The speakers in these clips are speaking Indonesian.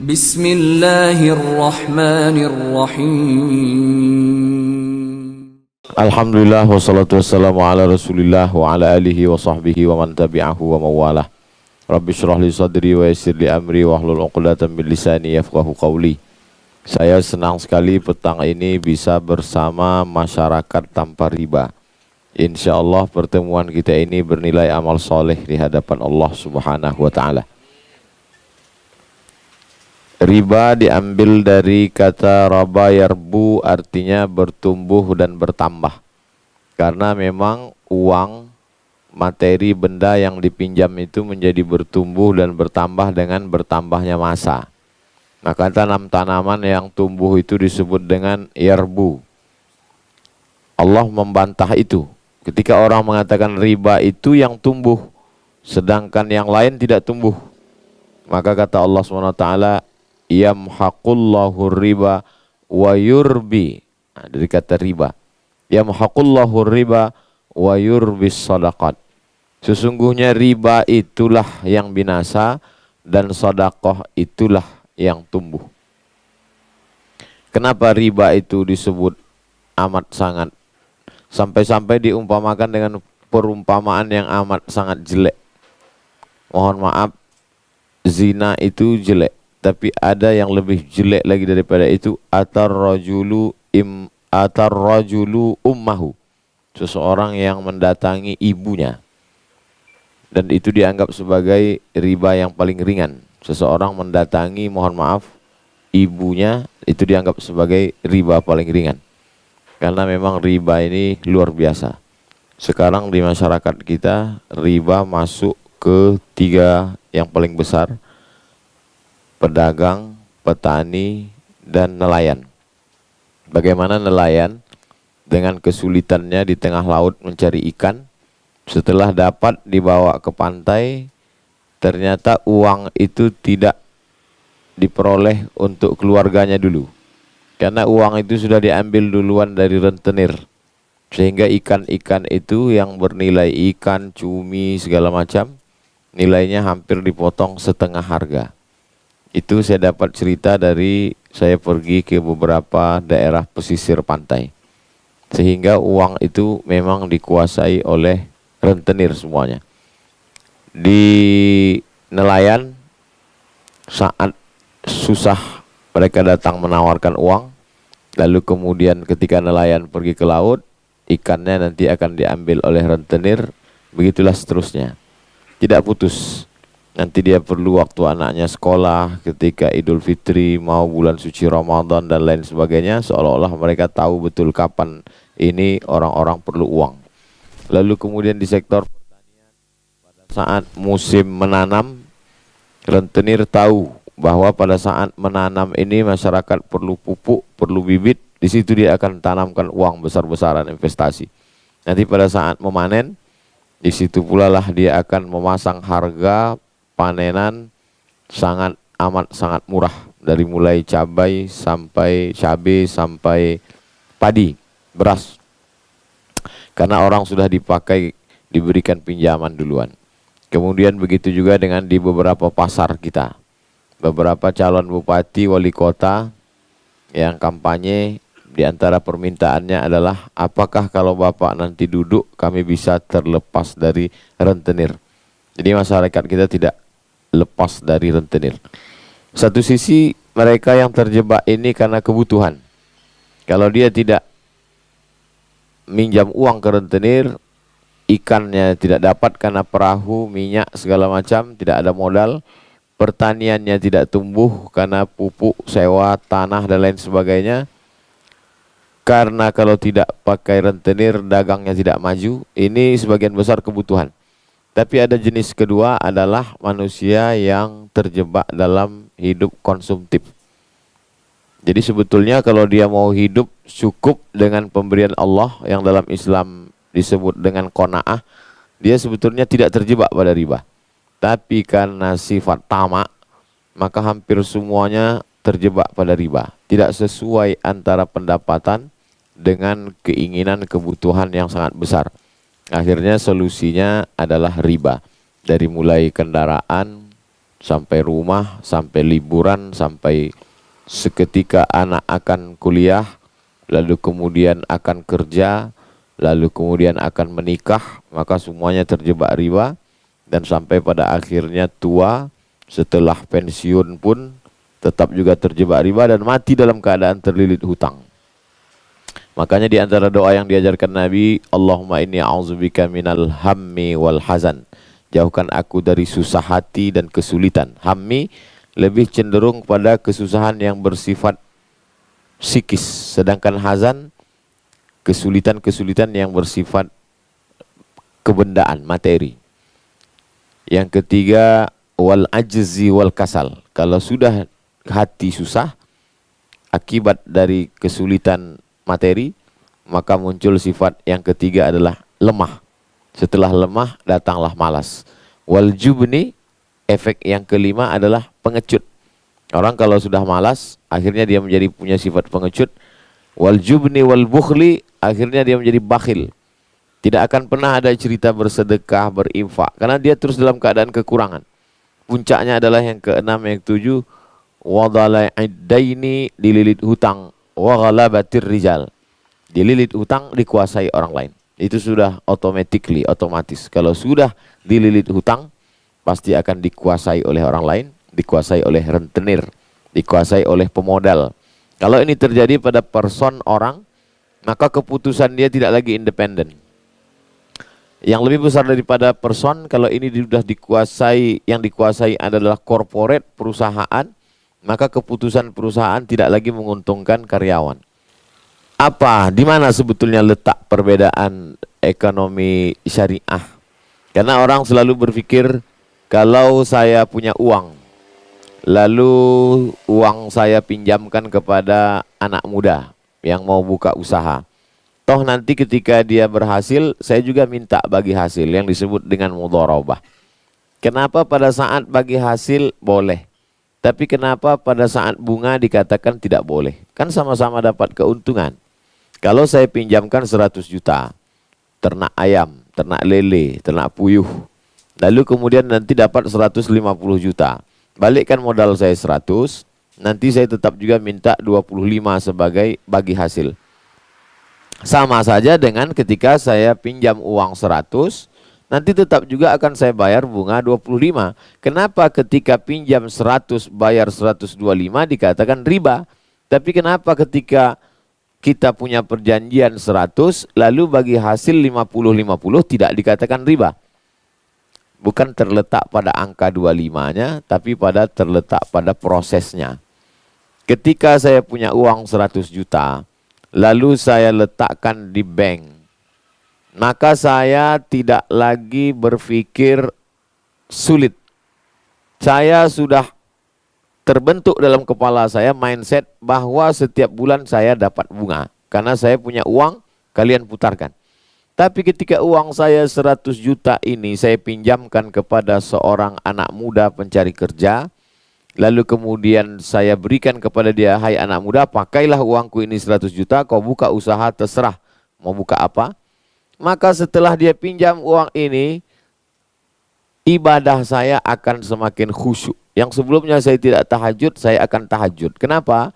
Bismillahirrahmanirrahim. Alhamdulillah wassalatu wassalamu ala rasulillah wa ala alihi wa sahbihi wa man tabi'ahu wa mawalah. Rabbi syrah li sadri wa yassir li amri wa hlul 'uqdatam min lisani yafqahu qawli. Saya senang sekali petang ini bisa bersama masyarakat tanpa riba. Insyaallah pertemuan kita ini bernilai amal soleh di hadapan Allah Subhanahu wa ta'ala. Riba diambil dari kata raba yarbu, artinya bertumbuh dan bertambah. Karena memang uang, materi, benda yang dipinjam itu menjadi bertumbuh dan bertambah dengan bertambahnya masa. Maka tanaman yang tumbuh itu disebut dengan yarbu. Allah membantah itu. Ketika orang mengatakan riba itu yang tumbuh, sedangkan yang lain tidak tumbuh. Maka kata Allah SWT, yamhaqullahu riba wa yurbi. Nah, dari kata riba. Yamhaqullahu riba wa yurbis sadaqat. Sesungguhnya riba itulah yang binasa dan sedekah itulah yang tumbuh. Kenapa riba itu disebut amat sangat? Sampai-sampai diumpamakan dengan perumpamaan yang amat sangat jelek. Mohon maaf, zina itu jelek, tapi ada yang lebih jelek lagi daripada itu. Atar rajulu ummahu. Seseorang yang mendatangi ibunya. Dan itu dianggap sebagai riba yang paling ringan. Seseorang mendatangi, mohon maaf, ibunya, itu dianggap sebagai riba paling ringan. Karena memang riba ini luar biasa. Sekarang di masyarakat kita, riba masuk ke 3 yang paling besar. Pedagang, petani, dan nelayan. Bagaimana nelayan dengan kesulitannya di tengah laut mencari ikan, setelah dapat dibawa ke pantai, ternyata uang itu tidak diperoleh untuk keluarganya dulu. Karena uang itu sudah diambil duluan dari rentenir. Sehingga ikan-ikan itu yang bernilai ikan, cumi, segala macam, nilainya hampir dipotong setengah harga. Itu saya dapat cerita dari saya pergi ke beberapa daerah pesisir pantai. Sehingga uang itu memang dikuasai oleh rentenir semuanya. Di nelayan, saat susah mereka datang menawarkan uang. Lalu kemudian ketika nelayan pergi ke laut, ikannya nanti akan diambil oleh rentenir. Begitulah seterusnya. Tidak putus. Nanti dia perlu waktu anaknya sekolah, ketika Idul Fitri, mau bulan suci Ramadan dan lain sebagainya. Seolah-olah mereka tahu betul kapan ini orang-orang perlu uang. Lalu kemudian di sektor pertanian, pada saat musim menanam, rentenir tahu bahwa pada saat menanam ini masyarakat perlu pupuk, perlu bibit. Di situ dia akan tanamkan uang besar-besaran investasi. Nanti pada saat memanen, di situ pula lah dia akan memasang harga panenan amat sangat murah, dari mulai cabai sampai padi, beras. Karena orang sudah dipakai, diberikan pinjaman duluan. Kemudian begitu juga dengan di beberapa pasar kita. Beberapa calon bupati, wali kota yang kampanye, di antara permintaannya adalah, apakah kalau Bapak nanti duduk kami bisa terlepas dari rentenir. Jadi masyarakat kita tidak lepas dari rentenir. Satu sisi mereka yang terjebak ini karena kebutuhan. Kalau dia tidak minjam uang ke rentenir, ikannya tidak dapat karena perahu, minyak, segala macam, tidak ada modal. Pertaniannya tidak tumbuh karena pupuk, sewa, tanah, dan lain sebagainya. Karena kalau tidak pakai rentenir, dagangnya tidak maju. Ini sebagian besar kebutuhan. Tapi ada jenis kedua adalah manusia yang terjebak dalam hidup konsumtif. Jadi sebetulnya kalau dia mau hidup cukup dengan pemberian Allah yang dalam Islam disebut dengan qanaah, dia sebetulnya tidak terjebak pada riba. Tapi karena sifat tamak, maka hampir semuanya terjebak pada riba. Tidak sesuai antara pendapatan dengan keinginan kebutuhan yang sangat besar. Akhirnya solusinya adalah riba. Dari mulai kendaraan, sampai rumah, sampai liburan, sampai seketika anak akan kuliah, lalu kemudian akan kerja, lalu kemudian akan menikah, maka semuanya terjebak riba. Dan sampai pada akhirnya tua, setelah pensiun pun tetap juga terjebak riba dan mati dalam keadaan terlilit hutang. Makanya di antara doa yang diajarkan Nabi, Allahumma inni a'udzubika minal hammi wal hazan. Jauhkan aku dari susah hati dan kesulitan. Hammi lebih cenderung pada kesusahan yang bersifat psikis, sedangkan hazan kesulitan-kesulitan yang bersifat kebendaan, materi. Yang ketiga, wal ajzi wal kasal. Kalau sudah hati susah akibat dari kesulitan materi, maka muncul sifat yang ketiga adalah lemah. Setelah lemah datanglah malas. Wal jubni, efek yang kelima adalah pengecut. Orang kalau sudah malas, akhirnya dia menjadi punya sifat pengecut. Wal jubni wal bukhli, akhirnya dia menjadi bakhil. Tidak akan pernah ada cerita bersedekah, berinfak, karena dia terus dalam keadaan kekurangan. Puncaknya adalah yang keenam, yang ketujuh, wadalaidaini, dililit hutang, wa ghalabatir rijal, dililit hutang, dikuasai orang lain. Itu sudah otomatis. Kalau sudah dililit hutang, pasti akan dikuasai oleh orang lain, dikuasai oleh rentenir, dikuasai oleh pemodal. Kalau ini terjadi pada person orang, maka keputusan dia tidak lagi independen. Yang lebih besar daripada person, kalau ini sudah dikuasai, yang dikuasai adalah corporate, perusahaan, maka keputusan perusahaan tidak lagi menguntungkan karyawan. Di mana sebetulnya letak perbedaan ekonomi syariah? Karena orang selalu berpikir, kalau saya punya uang, lalu uang saya pinjamkan kepada anak muda yang mau buka usaha. Toh nanti ketika dia berhasil, saya juga minta bagi hasil, yang disebut dengan mudharabah. Kenapa pada saat bagi hasil boleh, tapi kenapa pada saat bunga dikatakan tidak boleh? Kan sama-sama dapat keuntungan. Kalau saya pinjamkan 100 juta, ternak ayam, ternak lele, ternak puyuh, lalu kemudian nanti dapat 150 juta. Balikkan modal saya 100, nanti saya tetap juga minta 25 sebagai bagi hasil. Sama saja dengan ketika saya pinjam uang 100, nanti tetap juga akan saya bayar bunga 25. Kenapa ketika pinjam 100 bayar 125 dikatakan riba? Tapi kenapa ketika kita punya perjanjian 100 lalu bagi hasil 50-50 tidak dikatakan riba? Bukan terletak pada angka 25-nya, tapi terletak pada prosesnya. Ketika saya punya uang 100 juta, lalu saya letakkan di bank, maka saya tidak lagi berpikir sulit. Saya sudah terbentuk dalam kepala saya mindset bahwa setiap bulan saya dapat bunga. Karena saya punya uang, kalian putarkan. Tapi ketika uang saya 100 juta ini saya pinjamkan kepada seorang anak muda pencari kerja, lalu kemudian saya berikan kepada dia, hai anak muda, pakailah uangku ini 100 juta, kau buka usaha terserah, mau buka apa. Maka setelah dia pinjam uang ini, ibadah saya akan semakin khusyuk. Yang sebelumnya saya tidak tahajud, saya akan tahajud. Kenapa?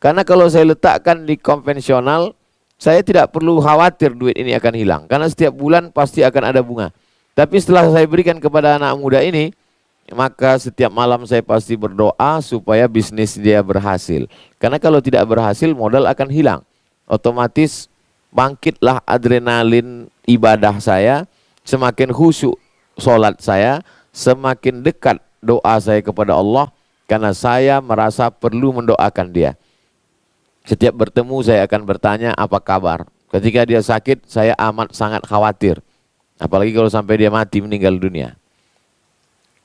Karena kalau saya letakkan di konvensional, saya tidak perlu khawatir duit ini akan hilang. Karena setiap bulan pasti akan ada bunga. Tapi setelah saya berikan kepada anak muda ini, maka setiap malam saya pasti berdoa supaya bisnis dia berhasil. Karena kalau tidak berhasil, modal akan hilang. Otomatis bangkitlah adrenalin ibadah saya, semakin khusyuk sholat saya, semakin dekat doa saya kepada Allah, karena saya merasa perlu mendoakan dia. Setiap bertemu saya akan bertanya apa kabar. Ketika dia sakit, saya amat sangat khawatir. Apalagi kalau sampai dia mati, meninggal dunia.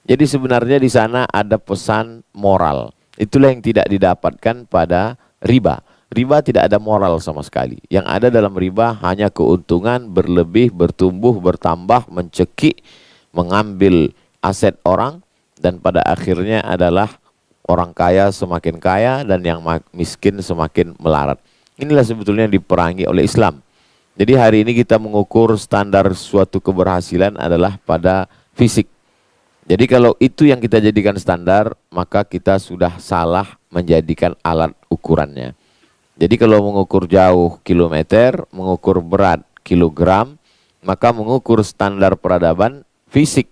Jadi sebenarnya di sana ada pesan moral. Itulah yang tidak didapatkan pada riba. Riba tidak ada moral sama sekali. Yang ada dalam riba hanya keuntungan, berlebih, bertumbuh, bertambah, mencekik, mengambil aset orang, dan pada akhirnya adalah orang kaya semakin kaya dan yang miskin semakin melarat. Inilah sebetulnya yang diperangi oleh Islam. Jadi hari ini kita mengukur standar suatu keberhasilan adalah pada fisik. Jadi kalau itu yang kita jadikan standar, maka kita sudah salah menjadikan alat ukurannya. Jadi kalau mengukur jauh kilometer, mengukur berat kilogram, maka mengukur standar peradaban fisik.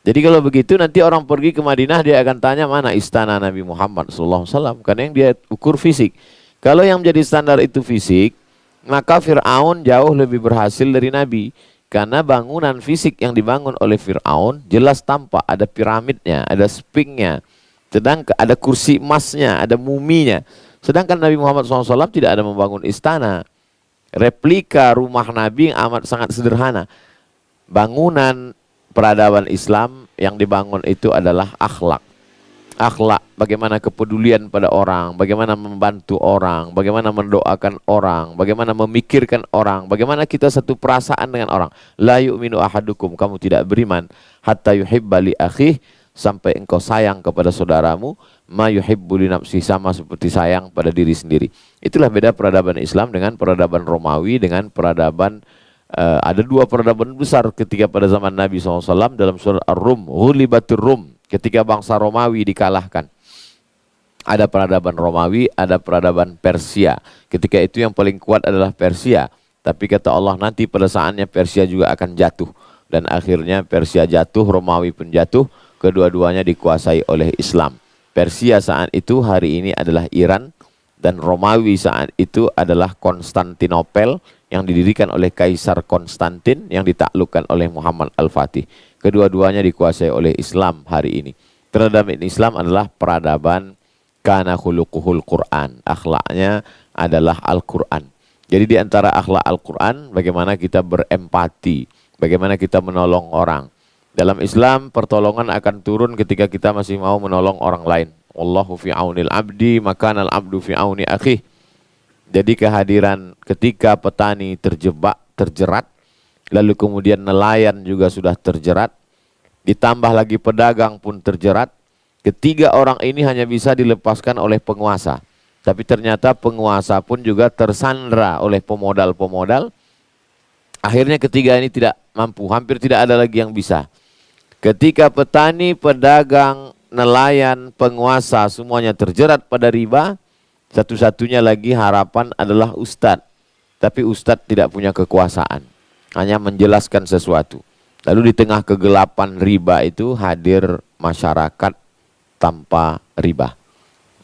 Jadi kalau begitu nanti orang pergi ke Madinah, dia akan tanya mana istana Nabi Muhammad SAW, karena yang dia ukur fisik. Kalau yang menjadi standar itu fisik, maka Fir'aun jauh lebih berhasil dari Nabi. Karena bangunan fisik yang dibangun oleh Fir'aun jelas tampak, ada piramidnya, ada sphinxnya, sedangkan ada kursi emasnya, ada muminya. Sedangkan Nabi Muhammad SAW tidak ada membangun istana. Replika rumah Nabi yang amat sangat sederhana. Bangunan peradaban Islam yang dibangun itu adalah akhlak. Akhlak, bagaimana kepedulian pada orang, bagaimana membantu orang, bagaimana mendoakan orang, bagaimana memikirkan orang, bagaimana kita satu perasaan dengan orang. La yu'minu ahadukum, kamu tidak beriman hatta yuhibba li akhih, sampai engkau sayang kepada saudaramu ma yuhibbu li nafsi, sama seperti sayang pada diri sendiri. Itulah beda peradaban Islam dengan peradaban Romawi, dengan peradaban ada dua peradaban besar ketika pada zaman Nabi SAW dalam surat Ar-Rum, ghulibatur Rum, ketika bangsa Romawi dikalahkan. Ada peradaban Romawi, ada peradaban Persia. Ketika itu yang paling kuat adalah Persia. Tapi kata Allah nanti pada saatnya Persia juga akan jatuh. Dan akhirnya Persia jatuh, Romawi pun jatuh. Kedua-duanya dikuasai oleh Islam. Persia saat itu hari ini adalah Iran. Dan Romawi saat itu adalah Konstantinopel, yang didirikan oleh Kaisar Konstantin, yang ditaklukkan oleh Muhammad Al-Fatih. Kedua-duanya dikuasai oleh Islam hari ini. Peradaban Islam adalah peradaban kana khuluquhul Quran. Akhlaknya adalah Al-Quran. Jadi di antara akhlak Al-Quran, bagaimana kita berempati, bagaimana kita menolong orang. Dalam Islam, pertolongan akan turun ketika kita masih mau menolong orang lain. Wallahu fi aunil abdi, makanal abdu fi auni akhih. Jadi kehadiran ketika petani terjerat, lalu kemudian nelayan juga sudah terjerat, ditambah lagi pedagang pun terjerat. Ketiga orang ini hanya bisa dilepaskan oleh penguasa. Tapi ternyata penguasa pun juga tersandra oleh pemodal-pemodal. Akhirnya ketiga ini tidak mampu, hampir tidak ada lagi yang bisa. Ketika petani, pedagang, nelayan, penguasa semuanya terjerat pada riba, satu-satunya lagi harapan adalah ustadz. Tapi ustadz tidak punya kekuasaan, hanya menjelaskan sesuatu. Lalu di tengah kegelapan riba itu hadir masyarakat tanpa riba.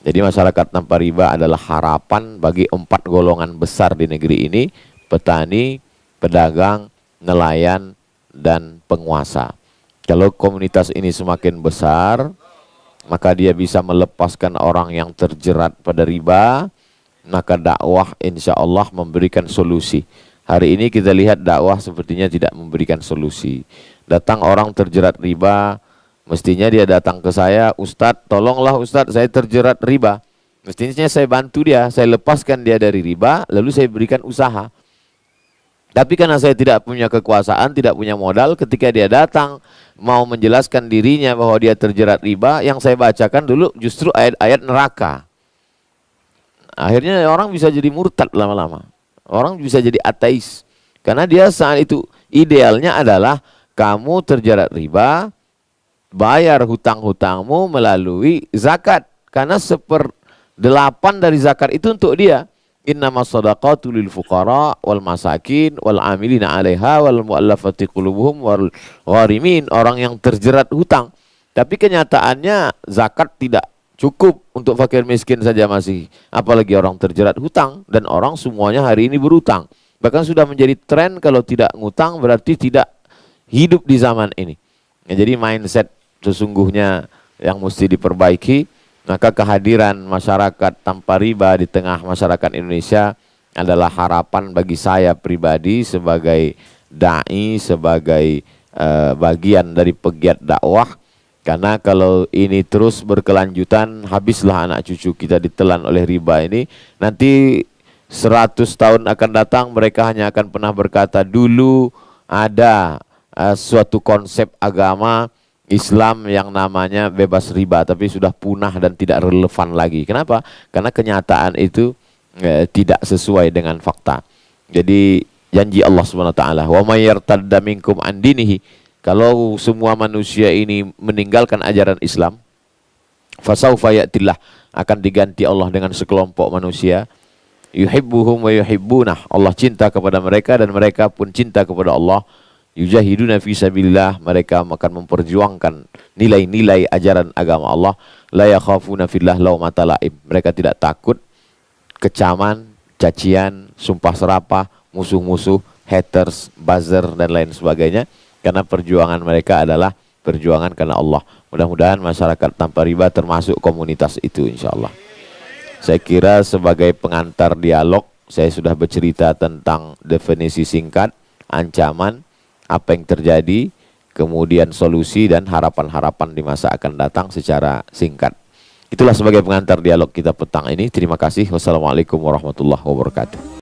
Jadi masyarakat tanpa riba adalah harapan bagi 4 golongan besar di negeri ini: petani, pedagang, nelayan, dan penguasa. Kalau komunitas ini semakin besar, maka dia bisa melepaskan orang yang terjerat pada riba, maka dakwah insya Allah memberikan solusi. Hari ini kita lihat dakwah sepertinya tidak memberikan solusi. Datang orang terjerat riba, mestinya dia datang ke saya, Ustadz, tolonglah Ustadz, saya terjerat riba. Mestinya saya bantu dia, saya lepaskan dia dari riba, lalu saya berikan usaha. Tapi karena saya tidak punya kekuasaan, tidak punya modal, ketika dia datang mau menjelaskan dirinya bahwa dia terjerat riba, yang saya bacakan dulu justru ayat-ayat neraka. Akhirnya orang bisa jadi murtad lama-lama. Orang bisa jadi ateis. Karena dia saat itu idealnya adalah kamu terjerat riba, bayar hutang-hutangmu melalui zakat. Karena 1/8 dari zakat itu untuk dia. Innamas shadaqatu lil fuqara wal masakin wal amilina 'alaiha wal mu'allafati qulubuhum wal gharimin, orang yang terjerat hutang. Tapi kenyataannya zakat tidak cukup untuk fakir miskin saja masih, apalagi orang terjerat hutang, dan orang semuanya hari ini berutang. Bahkan sudah menjadi tren kalau tidak ngutang berarti tidak hidup di zaman ini. Ya, jadi mindset sesungguhnya yang mesti diperbaiki. Maka kehadiran masyarakat tanpa riba di tengah masyarakat Indonesia adalah harapan bagi saya pribadi sebagai da'i, sebagai bagian dari pegiat dakwah. Karena kalau ini terus berkelanjutan, habislah anak cucu kita ditelan oleh riba ini. Nanti 100 tahun akan datang, mereka hanya akan pernah berkata, dulu ada suatu konsep agama Islam yang namanya bebas riba, tapi sudah punah dan tidak relevan lagi. Kenapa? Karena kenyataan itu tidak sesuai dengan fakta. Jadi janji Allah Subhanahu wa taala, "Wa may yartadda minkum an dinihi", Kalau semua manusia ini meninggalkan ajaran Islam, fasaufa ya'tillah, akan diganti Allah dengan sekelompok manusia, yuhibbuhum wa yuhibbunah, Allah cinta kepada mereka dan mereka pun cinta kepada Allah. Yujahiduna fi sabilillah, mereka akan memperjuangkan nilai-nilai ajaran agama Allah. La yakhafuna fillah laumata laim, mereka tidak takut kecaman, cacian, sumpah serapah, musuh-musuh, haters, buzzer dan lain sebagainya, karena perjuangan mereka adalah perjuangan karena Allah. Mudah-mudahan masyarakat tanpa riba termasuk komunitas itu, insyaallah. Saya kira sebagai pengantar dialog, saya sudah bercerita tentang definisi singkat, ancaman, apa yang terjadi, kemudian solusi dan harapan-harapan di masa akan datang secara singkat. Itulah sebagai pengantar dialog kita petang ini. Terima kasih. Wassalamualaikum warahmatullahi wabarakatuh.